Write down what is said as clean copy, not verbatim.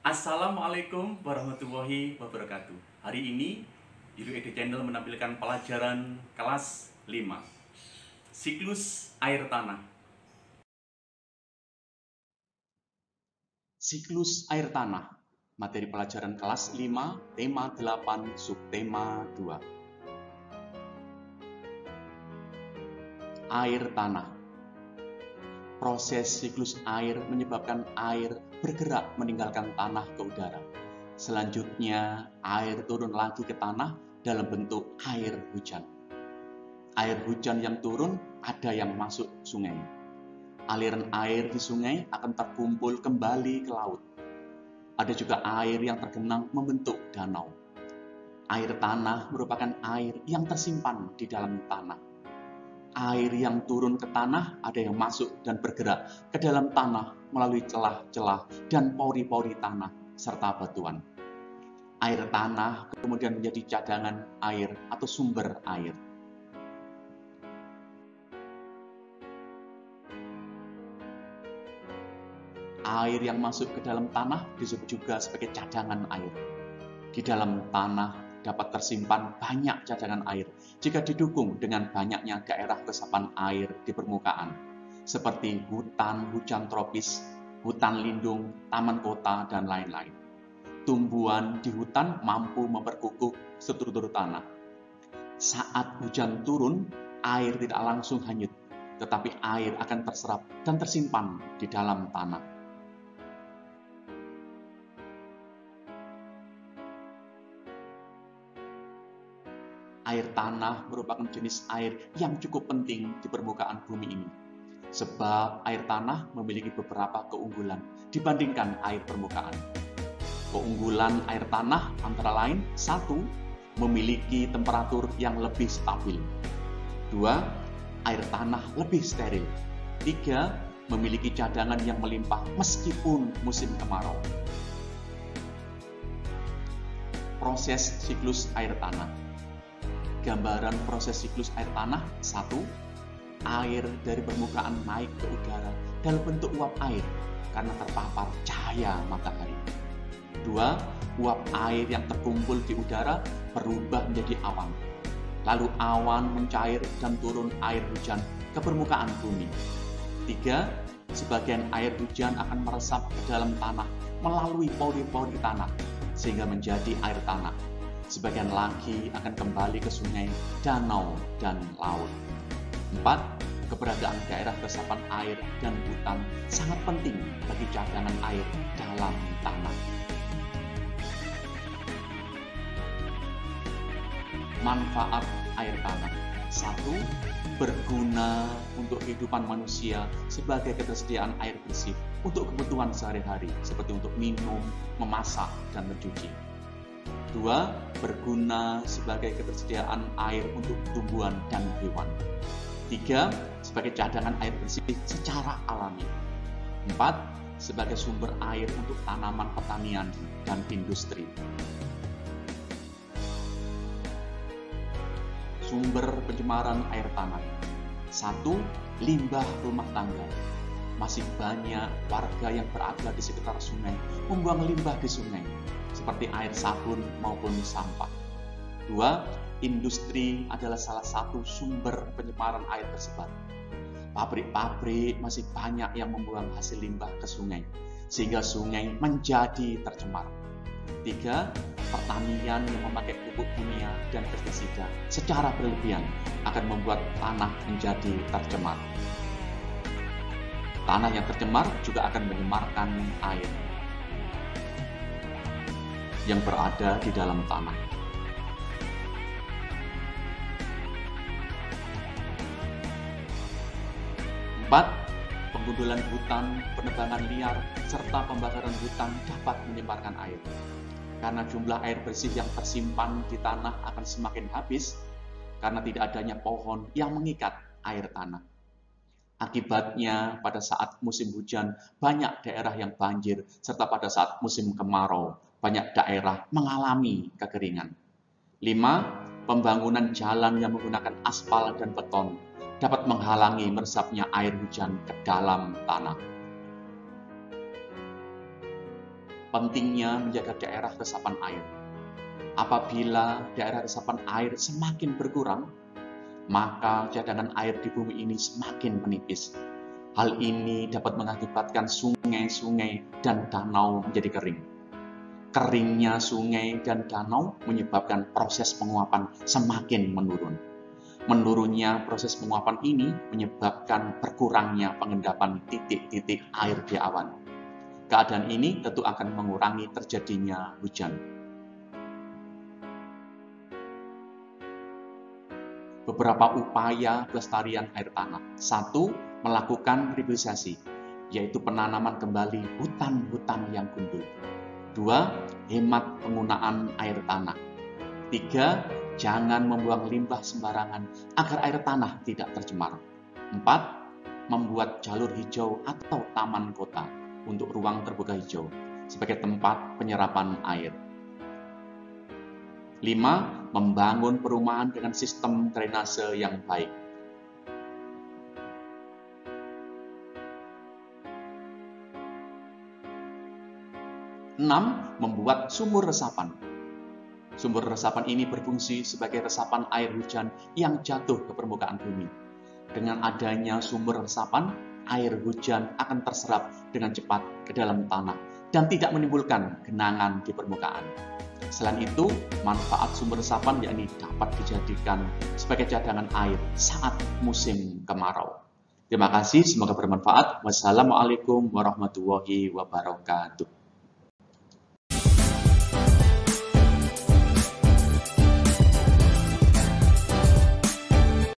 Assalamualaikum warahmatullahi wabarakatuh. Hari ini Biru Ede Channel menampilkan pelajaran kelas 5, siklus air tanah. Siklus air tanah, materi pelajaran kelas 5, tema 8, subtema 2. Air tanah. Proses siklus air menyebabkan air bergerak meninggalkan tanah ke udara. Selanjutnya, air turun lagi ke tanah dalam bentuk air hujan. Air hujan yang turun ada yang masuk sungai. Aliran air di sungai akan terkumpul kembali ke laut. Ada juga air yang tergenang membentuk danau. Air tanah merupakan air yang tersimpan di dalam tanah. Air yang turun ke tanah ada yang masuk dan bergerak ke dalam tanah melalui celah-celah dan pori-pori tanah serta batuan. Air tanah kemudian menjadi cadangan air atau sumber air. Air yang masuk ke dalam tanah disebut juga sebagai cadangan air. Di dalam tanah dapat tersimpan banyak cadangan air jika didukung dengan banyaknya daerah resapan air di permukaan, seperti hutan hujan tropis, hutan lindung, taman kota, dan lain-lain. Tumbuhan di hutan mampu memperkukuh struktur tanah. Saat hujan turun, air tidak langsung hanyut, tetapi air akan terserap dan tersimpan di dalam tanah. Air tanah merupakan jenis air yang cukup penting di permukaan bumi ini. Sebab air tanah memiliki beberapa keunggulan dibandingkan air permukaan. Keunggulan air tanah antara lain: 1. Memiliki temperatur yang lebih stabil. 2. Air tanah lebih steril. 3. Memiliki cadangan yang melimpah meskipun musim kemarau. Proses siklus air tanah. Gambaran proses siklus air tanah. 1. Air dari permukaan naik ke udara dalam bentuk uap air karena terpapar cahaya matahari. 2. Uap air yang terkumpul di udara berubah menjadi awan. Lalu awan mencair dan turun air hujan ke permukaan bumi. 3. Sebagian air hujan akan meresap ke dalam tanah melalui pori-pori tanah sehingga menjadi air tanah. Sebagian lagi akan kembali ke sungai, danau, dan laut. 4. Keberadaan daerah resapan air dan hutan sangat penting bagi cadangan air dalam tanah. Manfaat air tanah. 1. Berguna untuk kehidupan manusia sebagai ketersediaan air bersih untuk kebutuhan sehari-hari, seperti untuk minum, memasak, dan mencuci. 2. Berguna sebagai ketersediaan air untuk tumbuhan dan hewan. 3. Sebagai cadangan air bersih secara alami. 4. Sebagai sumber air untuk tanaman pertanian dan industri. Sumber pencemaran air tanah. 1. Limbah rumah tangga. Masih banyak warga yang berada di sekitar sungai membuang limbah di sungai, seperti air sabun maupun sampah. 2. Industri adalah salah satu sumber pencemaran air tersebar. Pabrik-pabrik masih banyak yang membuang hasil limbah ke sungai, sehingga sungai menjadi tercemar. 3. Pertanian yang memakai pupuk kimia dan pestisida secara berlebihan akan membuat tanah menjadi tercemar. Tanah yang tercemar juga akan menyemarkan air yang berada di dalam tanah. 4. Penggundulan hutan, penebangan liar, serta pembakaran hutan dapat menyebarkan air. Karena jumlah air bersih yang tersimpan di tanah akan semakin habis karena tidak adanya pohon yang mengikat air tanah. Akibatnya, pada saat musim hujan, banyak daerah yang banjir, serta pada saat musim kemarau, banyak daerah mengalami kekeringan. 5. Pembangunan jalan yang menggunakan aspal dan beton dapat menghalangi meresapnya air hujan ke dalam tanah. Pentingnya menjaga daerah resapan air. Apabila daerah resapan air semakin berkurang, maka cadangan air di bumi ini semakin menipis. Hal ini dapat mengakibatkan sungai-sungai dan danau menjadi kering. Keringnya sungai dan danau menyebabkan proses penguapan semakin menurun. Menurunnya proses penguapan ini menyebabkan berkurangnya pengendapan titik-titik air di awan. Keadaan ini tentu akan mengurangi terjadinya hujan. Beberapa upaya pelestarian air tanah. 1. Melakukan reboisasi, yaitu penanaman kembali hutan-hutan yang gundul. 2. Hemat penggunaan air tanah. 3. Jangan membuang limbah sembarangan agar air tanah tidak tercemar. 4. Membuat jalur hijau atau taman kota untuk ruang terbuka hijau sebagai tempat penyerapan air. 5. Membangun perumahan dengan sistem drainase yang baik. 6. Membuat sumur resapan. Sumur resapan ini berfungsi sebagai resapan air hujan yang jatuh ke permukaan bumi. Dengan adanya sumur resapan, air hujan akan terserap dengan cepat ke dalam tanah dan tidak menimbulkan genangan di permukaan. Selain itu, manfaat sumber resapan yakni dapat dijadikan sebagai cadangan air saat musim kemarau. Terima kasih, semoga bermanfaat. Wassalamualaikum warahmatullahi wabarakatuh.